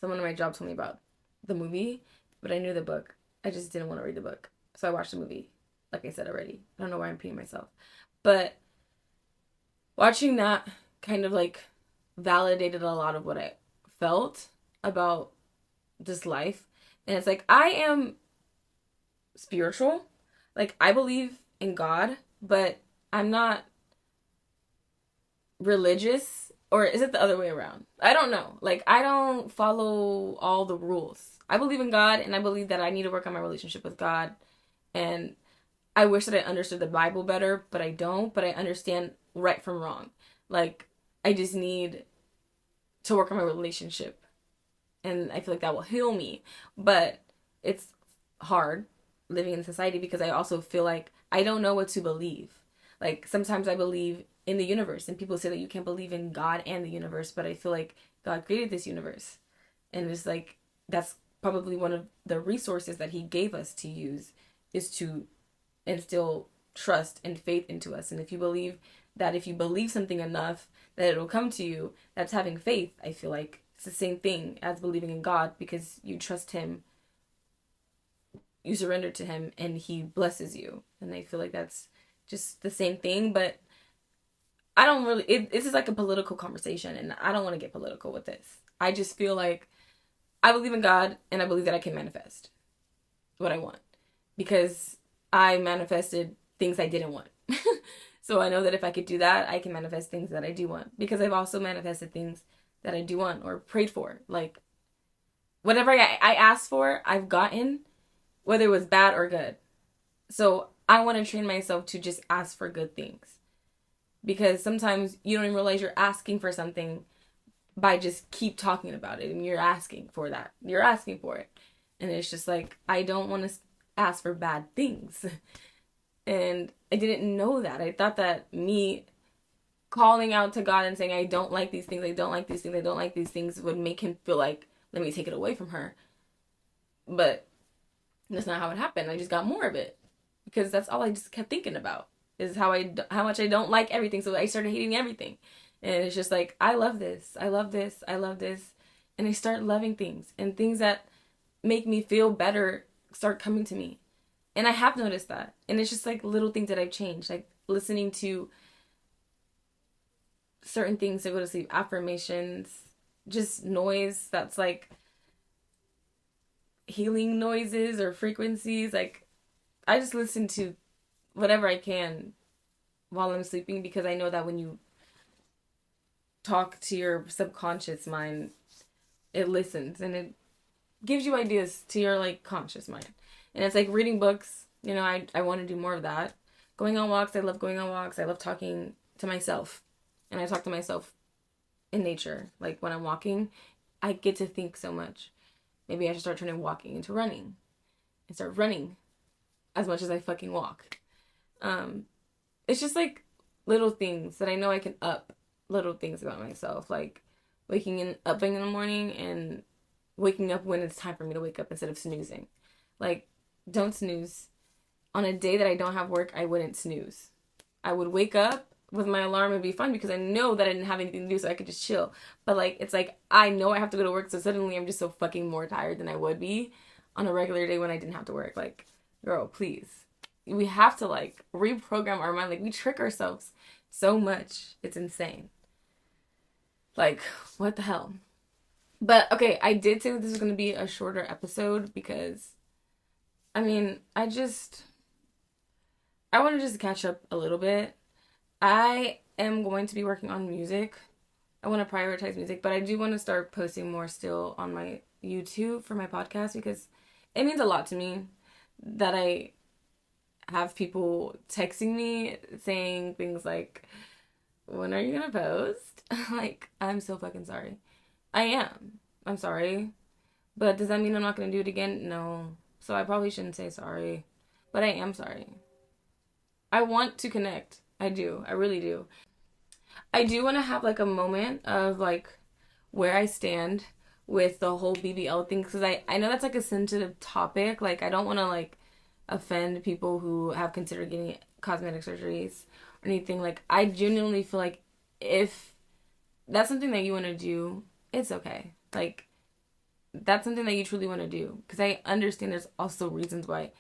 someone at my job told me about the movie, but I knew the book. I just didn't want to read the book. So I watched the movie, like I said already. I don't know why I'm repeating myself. But watching that kind of like validated a lot of what I felt about this life. And it's like, I am spiritual. Like, I believe in God, but I'm not religious. Or is it the other way around? I don't know. Like, I don't follow all the rules. I believe in God, and I believe that I need to work on my relationship with God. And I wish that I understood the Bible better, but I don't. But I understand right from wrong. Like, I just need to work on my relationship. And I feel like that will heal me. But it's hard living in society, because I also feel like I don't know what to believe. Like, sometimes I believe in the universe, and people say that you can't believe in God and the universe, but I feel like God created this universe. And it's like, that's probably one of the resources that he gave us to use, is to instill trust and faith into us. And if you believe something enough that it'll come to you, that's having faith. I feel like it's the same thing as believing in God, because you trust him, you surrender to him, and he blesses you. And I feel like that's just the same thing. But I don't really, this is like a political conversation, and I don't want to get political with this. I just feel like I believe in God, and I believe that I can manifest what I want, because I manifested things I didn't want. So I know that if I could do that, I can manifest things that I do want, because I've also manifested things that I do want or prayed for. Like, whatever I asked for, I've gotten, whether it was bad or good. So I want to train myself to just ask for good things, because sometimes you don't even realize you're asking for something by just keep talking about it, and you're asking for that. You're asking for it. And it's just like, I don't want to ask for bad things. And I didn't know that. I thought that me calling out to God and saying, I don't like these things, I don't like these things, I don't like these things, would make him feel like, let me take it away from her. But that's not how it happened. I just got more of it, because that's all I just kept thinking about, is how much I don't like everything. So I started hating everything. And it's just like, I love this, I love this, I love this. And I start loving things, and things that make me feel better start coming to me. And I have noticed that. And it's just like little things that I've changed. Like listening to certain things to go to sleep, affirmations, just noise that's like healing noises or frequencies. Like I just listen to whatever I can while I'm sleeping, because I know that when you talk to your subconscious mind, it listens and it gives you ideas to your like conscious mind. And it's like reading books, you know, I want to do more of that. Going on walks, I love going on walks. I love talking to myself. And I talk to myself in nature. Like when I'm walking, I get to think so much. Maybe I should start turning walking into running and start running as much as I fucking walk. It's just like little things that I know I can up little things about myself, like up in the morning and waking up when it's time for me to wake up instead of snoozing. Like, don't snooze. On a day that I don't have work, I wouldn't snooze. I would wake up with my alarm and be fine because I know that I didn't have anything to do, so I could just chill. But like, it's like I know I have to go to work, so suddenly I'm just so fucking more tired than I would be on a regular day when I didn't have to work. Like, girl, please. We have to like reprogram our mind. Like, we trick ourselves so much. It's insane. Like, what the hell? But okay, I did say that this was going to be a shorter episode because, I mean, I want to just catch up a little bit. I am going to be working on music. I want to prioritize music, but I do want to start posting more still on my YouTube for my podcast, because it means a lot to me that I have people texting me saying things like, when are you gonna post? Like, I'm so fucking sorry. I am. I'm sorry. But does that mean I'm not gonna do it again? No. So I probably shouldn't say sorry. But I am sorry. I want to connect. I do. I really do. I do want to have like a moment of like where I stand with the whole BBL thing, because I know that's like a sensitive topic. Like, I don't want to like offend people who have considered getting cosmetic surgeries or anything. Like, I genuinely feel like if that's something that you want to do, it's okay. Like, that's something that you truly want to do, because I understand there's also reasons why,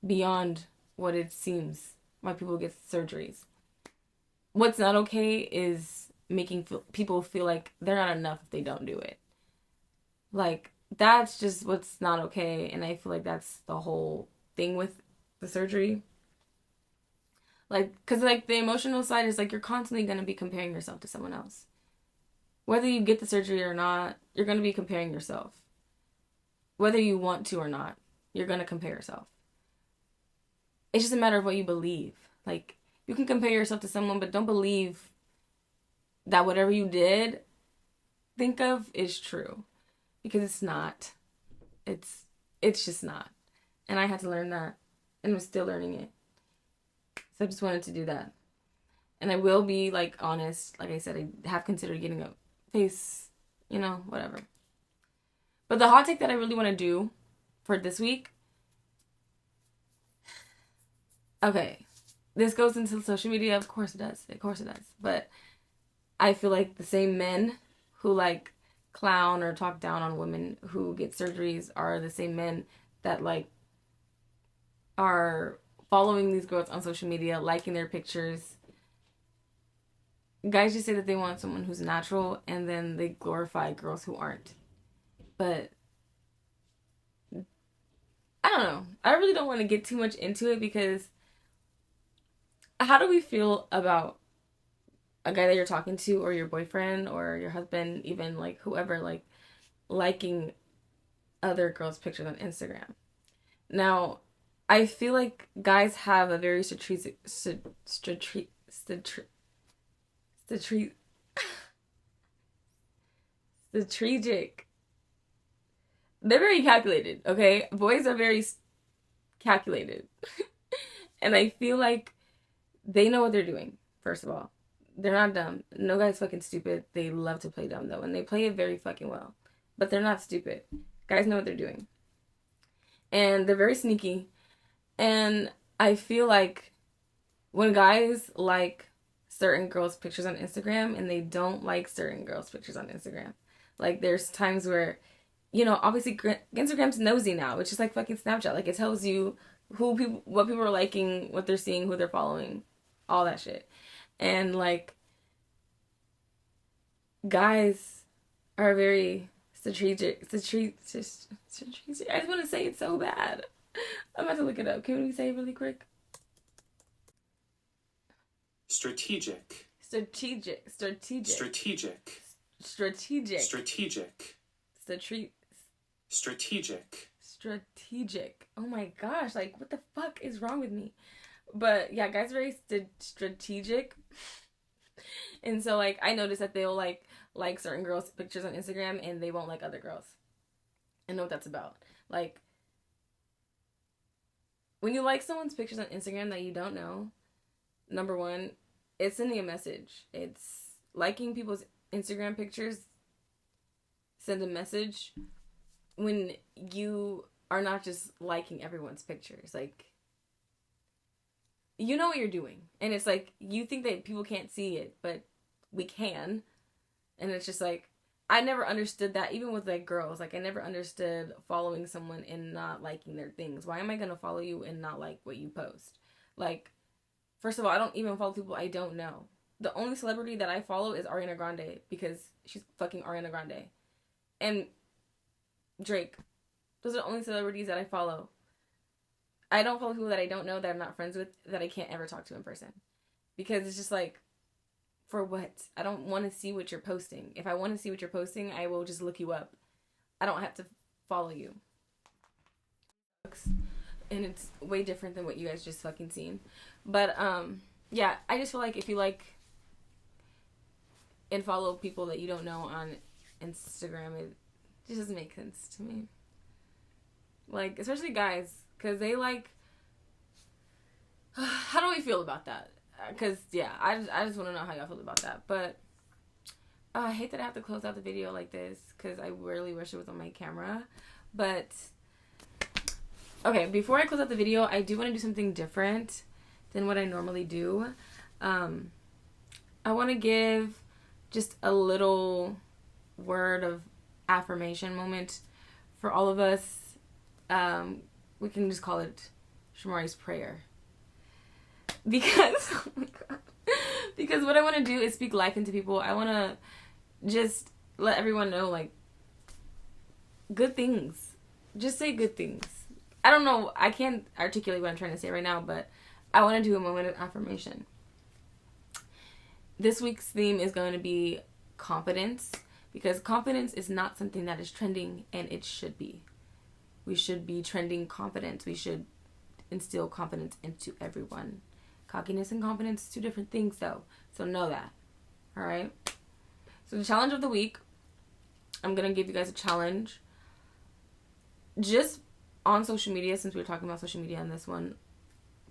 beyond what it seems, why people get surgeries. What's not okay is making people feel like they're not enough if they don't do it. Like, that's just what's not okay, and I feel like that's the whole thing with the surgery. Like, because like the emotional side is like you're constantly going to be comparing yourself to someone else. Whether you get the surgery or not, you're going to be comparing yourself. Whether you want to or not, you're going to compare yourself. It's just a matter of what you believe. Like, you can compare yourself to someone, but don't believe that whatever you did think of is true, because it's not. It's just not. And I had to learn that, and I'm still learning it. So I just wanted to do that. And I will be like honest. Like I said, I have considered getting a face, you know, whatever. But the hot take that I really want to do for this week. Okay. This goes into social media. Of course it does. Of course it does. But I feel like the same men who like clown or talk down on women who get surgeries are the same men that like are following these girls on social media, liking their pictures. Guys just say that they want someone who's natural, and then they glorify girls who aren't. But I don't know. I really don't want to get too much into it, because how do we feel about a guy that you're talking to, or your boyfriend, or your husband, even like whoever, like liking other girls' pictures on Instagram? Now, I feel like guys have a very strategic they're very calculated, okay? Boys are very calculated. And I feel like they know what they're doing, first of all. They're not dumb. No guy's fucking stupid. They love to play dumb, though, and they play it very fucking well. But they're not stupid. Guys know what they're doing. And they're very sneaky. And I feel like when guys like certain girls' pictures on Instagram and they don't like certain girls' pictures on Instagram, like there's times where, you know, obviously Instagram's nosy now. It's just like fucking Snapchat. Like, it tells you what people are liking, what they're seeing, who they're following, all that shit. And like, guys are very strategic. I just want to say it so bad. I'm about to look it up. Can we say it really quick? Strategic. Strategic. Strategic. Strategic. Strategic. Strategic. Strategic. Strategic. Oh my gosh, like what the fuck is wrong with me? But yeah, guys are very strategic. And so like I noticed that they'll like certain girls' pictures on Instagram and they won't like other girls. I know what that's about. Like when you like someone's pictures on Instagram that you don't know, number one, it's sending a message. It's liking people's Instagram pictures send a message when you are not just liking everyone's pictures. Like, you know what you're doing. And it's like, you think that people can't see it, but we can. And it's just like, I never understood that, even with like girls. Like, I never understood following someone and not liking their things. Why am I gonna follow you and not like what you post? Like, first of all, I don't even follow people I don't know. The only celebrity that I follow is Ariana Grande because she's fucking Ariana Grande. And Drake. Those are the only celebrities that I follow. I don't follow people that I don't know, that I'm not friends with, that I can't ever talk to in person. Because it's just like, for what? I don't want to see what you're posting. If I want to see what you're posting, I will just look you up. I don't have to follow you. And it's way different than what you guys just fucking seen. But, yeah, I just feel like if you like and follow people that you don't know on Instagram, it just doesn't make sense to me. Like, especially guys, because they like, how do we feel about that? Because, yeah, I just want to know how y'all feel about that. But I hate that I have to close out the video like this, because I really wish it was on my camera. But, okay, before I close out the video, I do want to do something different than what I normally do. I want to give just a little word of affirmation moment for all of us. We can just call it Shamari's prayer. Because, oh my God. Because what I want to do is speak life into people. I want to just let everyone know, like, good things. Just say good things. I don't know. I can't articulate what I'm trying to say right now, but I want to do a moment of affirmation. This week's theme is going to be confidence, because confidence is not something that is trending, and it should be. We should be trending confidence. We should instill confidence into everyone. Cockiness and confidence, two different things though. So know that. Alright? So the challenge of the week, I'm going to give you guys a challenge. Just on social media, since we were talking about social media in this one,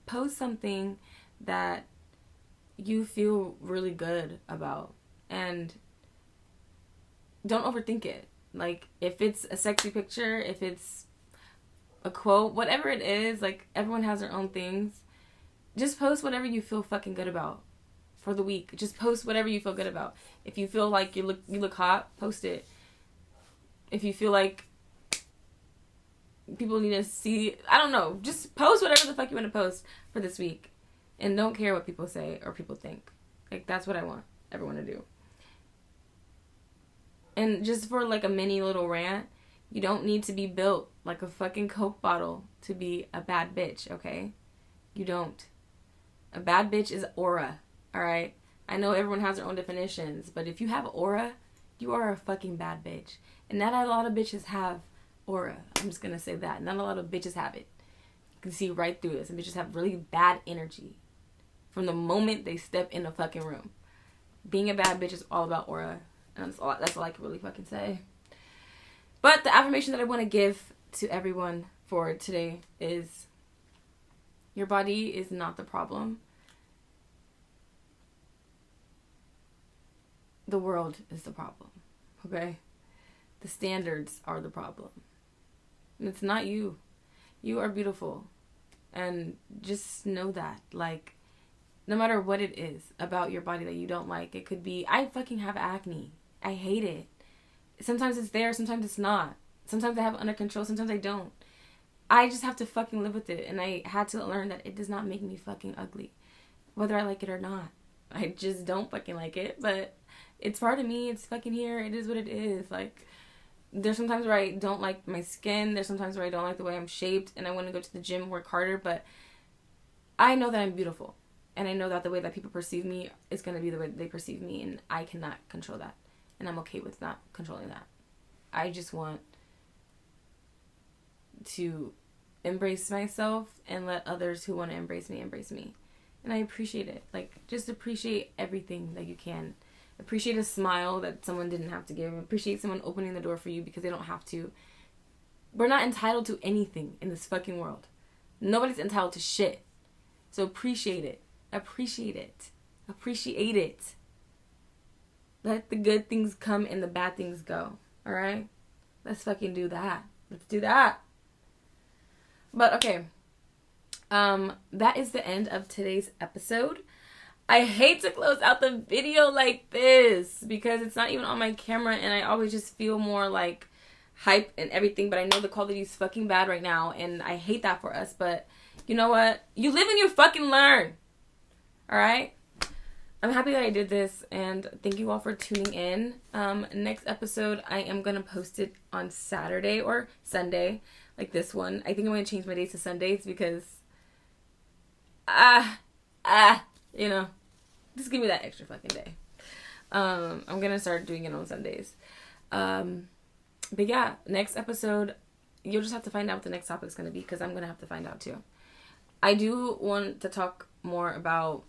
post something that you feel really good about. And don't overthink it. Like, if it's a sexy picture, if it's a quote, whatever it is, like, everyone has their own things. Just post whatever you feel fucking good about for the week. Just post whatever you feel good about. If you feel like you look hot, post it. If you feel like people need to see, I don't know, just post whatever the fuck you want to post for this week. And don't care what people say or people think. Like, that's what I want everyone to do. And just for like a mini little rant, you don't need to be built like a fucking Coke bottle to be a bad bitch, okay? You don't. A bad bitch is aura, alright? I know everyone has their own definitions, but if you have aura, you are a fucking bad bitch. And not a lot of bitches have aura. I'm just gonna say that. Not a lot of bitches have it. You can see right through it. Some bitches have really bad energy from the moment they step in the fucking room. Being a bad bitch is all about aura. And that's all I can really fucking say. But the affirmation that I want to give to everyone for today is, your body is not the problem. The world is the problem. Okay? The standards are the problem. And it's not you. You are beautiful. And just know that. Like, no matter what it is about your body that you don't like, it could be, I fucking have acne. I hate it. Sometimes it's there, sometimes it's not. Sometimes I have it under control, sometimes I don't. I just have to fucking live with it. And I had to learn that it does not make me fucking ugly, whether I like it or not. I just don't fucking like it, but it's part of me. It's fucking here. It is what it is. Like, there's sometimes where I don't like my skin. There's sometimes where I don't like the way I'm shaped, and I want to go to the gym, work harder, but I know that I'm beautiful. And I know that the way that people perceive me is going to be the way that they perceive me, and I cannot control that. And I'm okay with not controlling that. I just want to embrace myself and let others who want to embrace me. And I appreciate it. Like, just appreciate everything that you can. Appreciate a smile that someone didn't have to give. Appreciate someone opening the door for you because they don't have to. We're not entitled to anything in this fucking world. Nobody's entitled to shit. So appreciate it. Appreciate it. Appreciate it. Let the good things come and the bad things go. Alright? Let's fucking do that. Let's do that. But okay. That is the end of today's episode. I hate to close out the video like this because it's not even on my camera and I always just feel more like hype and everything, but I know the quality is fucking bad right now and I hate that for us, but you know what? You live and you fucking learn. Alright? I'm happy that I did this and thank you all for tuning in. Next episode, I am going to post it on Saturday or Sunday, like this one. I think I'm going to change my days to Sundays because, you know, just give me that extra fucking day. I'm going to start doing it on Sundays. But yeah, next episode, you'll just have to find out what the next topic is going to be because I'm going to have to find out too. I do want to talk more about...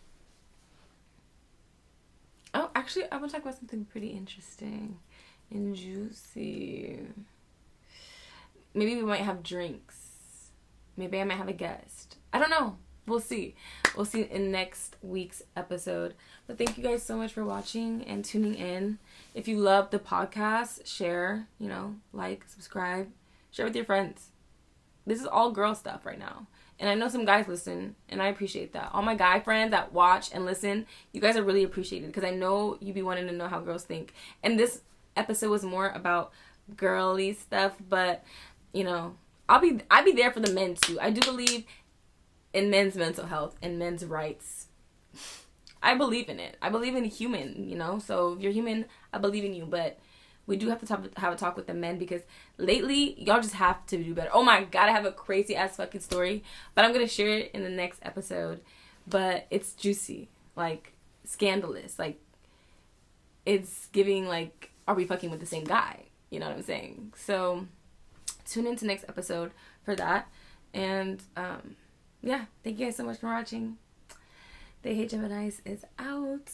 Oh, actually, I want to talk about something pretty interesting and juicy. Maybe we might have drinks. Maybe I might have a guest. I don't know. We'll see. We'll see in next week's episode. But thank you guys so much for watching and tuning in. If you love the podcast, share, you know, like, subscribe, share with your friends. This is all girl stuff right now. And I know some guys listen, and I appreciate that. All my guy friends that watch and listen, you guys are really appreciated because I know you be wanting to know how girls think. And this episode was more about girly stuff, but, you know, I'll be there for the men too. I do believe in men's mental health and men's rights. I believe in it. I believe in human, you know. So if you're human, I believe in you. But we do have to have a talk with the men because lately, y'all just have to do better. Oh my God, I have a crazy ass fucking story. But I'm going to share it in the next episode. But it's juicy. Like, scandalous. Like, it's giving, like, are we fucking with the same guy? You know what I'm saying? So, tune into next episode for that. And, yeah, thank you guys so much for watching. They Hate Geminis is out.